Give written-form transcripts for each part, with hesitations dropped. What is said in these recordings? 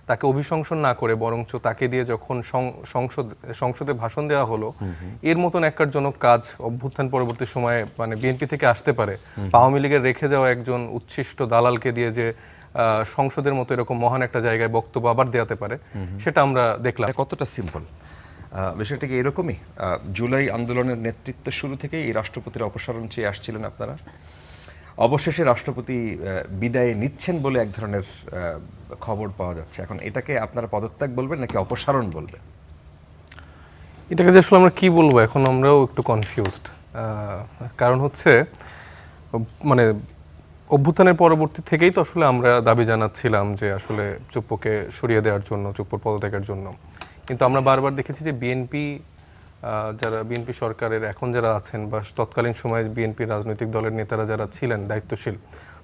তাকে অভিশংসন না করে বরঞ্চ তাকে দিয়ে যখন সংসদে ভাষণ দেওয়া হলো, এর মতন একজনক কাজ অভ্যুত্থান পরবর্তী সময়ে মানে বিএনপি থেকে আসতে পারে, আওয়ামী লীগের রেখে যাওয়া একজন উচ্ছিষ্ট দালালকে দিয়ে যে সংসদের মতো এরকম মহান একটা জায়গায় বক্তব্য আবার দেওয়াতে পারে, সেটা আমরা দেখলাম। কতটা সিম্পল বিষয়টা কি এরকমই? জুলাই আন্দোলনের নেতৃত্ব শুরু থেকেই এই রাষ্ট্রপতির অপসারণ চেয়ে আসছিলেন আপনারা, অবশেষে রাষ্ট্রপতি বিদায় নিচ্ছেন বলে এক ধরনের খবর পাওয়া যাচ্ছে। এখন এটাকে আপনারা পদত্যাগ বলবেন নাকি অপসারণ বলবেন? এটাকে যে আসলে আমরা কি বলবো, এখন আমরাও একটু কনফিউজড। কারণ হচ্ছে মানে অভ্যুত্থানের পরবর্তী থেকেই তো আসলে আমরা দাবি জানাচ্ছিলাম যে আসলে চুপ্পুকে সরিয়ে দেওয়ার জন্য, চুপ্পুর পদত্যাগের জন্য। কিন্তু আমরা বারবার দেখেছি যে বিএনপি সরকারের এখন যারা আছেন বা তৎকালীন সময়ে বিএনপি রাজনৈতিক দলের নেতারা যারা ছিলেন দায়িত্বশীল,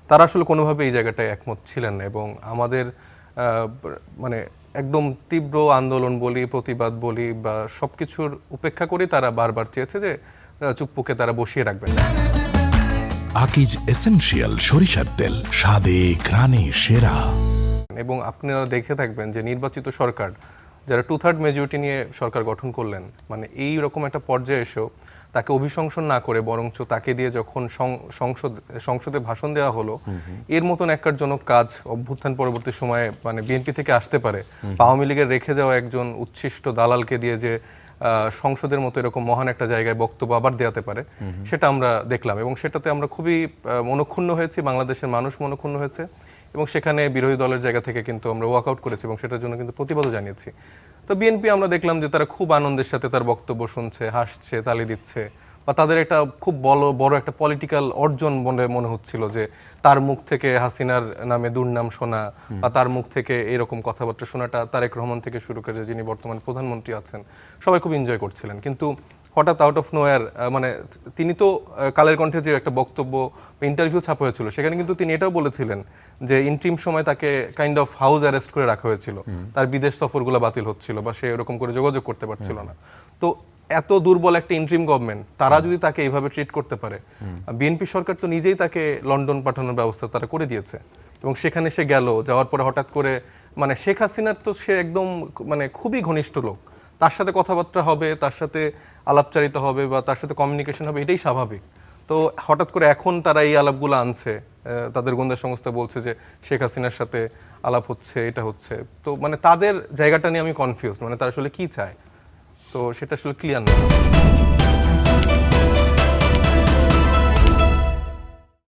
তারা আসলে কোনোভাবে এই জায়গাটায় একমত ছিলেন না এবং আমাদের মানে একদম তীব্র আন্দোলন বলি, প্রতিবাদ বলি বা সব কিছুর উপেক্ষা করে তারা বারবার চেয়েছে যে চুপ্পুকে তারা বসিয়ে রাখবেন। আকিজ এসেনশিয়াল সরিষার তেল, স্বাদে ঘ্রাণে সেরা। এবং আপনারা দেখে থাকবেন যে নির্বাচিত সরকার যারা 2/3 মেজরিটি নিয়ে সরকার গঠন করলেন, মানে এই রকম একটা পর্যায়ে এসেও তাকে অভিশংসন না করে বরঞ্চ তাকে দিয়ে যখন সংসদে ভাষণ দেওয়া হলো, এর মতন একজনক কাজ অভ্যুত্থান পরবর্তী সময়ে মানে বিএনপি থেকে আসতে পারে, আওয়ামী লীগের রেখে যাওয়া একজন উচ্ছিষ্ট দালালকে দিয়ে যে সংসদের মতো এরকম মহান একটা জায়গায় বক্তব্য আবার দেওয়াতে পারে, সেটা আমরা দেখলাম এবং সেটাতে আমরা খুবই মনক্ষুণ্ণ হয়েছি, বাংলাদেশের মানুষ মনক্ষুণ্ণ হয়েছে এবং সেখানে বিরোধী দলের জায়গা থেকে কিন্তু আমরা ওয়াকআউট করেছি এবং সেটার জন্য কিন্তু প্রতিবাদও জানিয়েছি। তো বিএনপি আমরা দেখলাম যে তারা খুব আনন্দের সাথে তার বক্তব্য শুনছে, হাসছে, তালি দিচ্ছে, বা তাদের একটা খুব বড় একটা পলিটিক্যাল অর্জন বলে মনে হচ্ছিল যে তার মুখ থেকে হাসিনার নামে দুর্নাম শোনা বা তার মুখ থেকে এরকম কথাবার্তা শোনাটা, তারেক রহমান থেকে শুরু করে যিনি বর্তমান প্রধানমন্ত্রী আছেন, সবাই খুব এনজয় করছিলেন। কিন্তু হঠাৎ আউট অফ নোয়ার মানে তিনি তো কালের কণ্ঠে যে একটা বক্তব্য ইন্টারভিউ ছাপা হয়েছিল, সেখানে কিন্তু তিনি এটাও বলেছিলেন যে ইন্ট্রিম সময় তাকে কাইন্ড অফ হাউস অ্যারেস্ট করে রাখা হয়েছিল, তার বিদেশ সফরগুলো বাতিল হচ্ছিল বা সে এরকম করে যোগাযোগ করতে পারছিল না। তো এত দুর্বল একটা ইন্ট্রিম গভর্নমেন্ট, তারা যদি তাকে এইভাবে ট্রিট করতে পারে, বিএনপি সরকার তো নিজেই তাকে লন্ডন পাঠানোর ব্যবস্থা তারা করে দিয়েছে এবং সেখানে সে গেল, যাওয়ার পরে হঠাৎ করে মানে শেখ হাসিনার তো সে একদম মানে খুবই ঘনিষ্ঠ লোক, তার সাথে কথাবার্তা হবে, তার সাথে আলাপচারিতা হবে বা তার সাথে কমিউনিকেশন হবে, এটাই স্বাভাবিক। তো হঠাৎ করে এখন তারা এই আলাপগুলো আনছে, তাদের গোয়েন্দা সংস্থা বলছে যে শেখ হাসিনার সাথে আলাপ হচ্ছে, এটা হচ্ছে। তো মানে তাদের জায়গাটা নিয়ে আমি কনফিউজ, মানে তারা আসলে কি চায়, তো সেটা আসলে ক্লিয়ার না।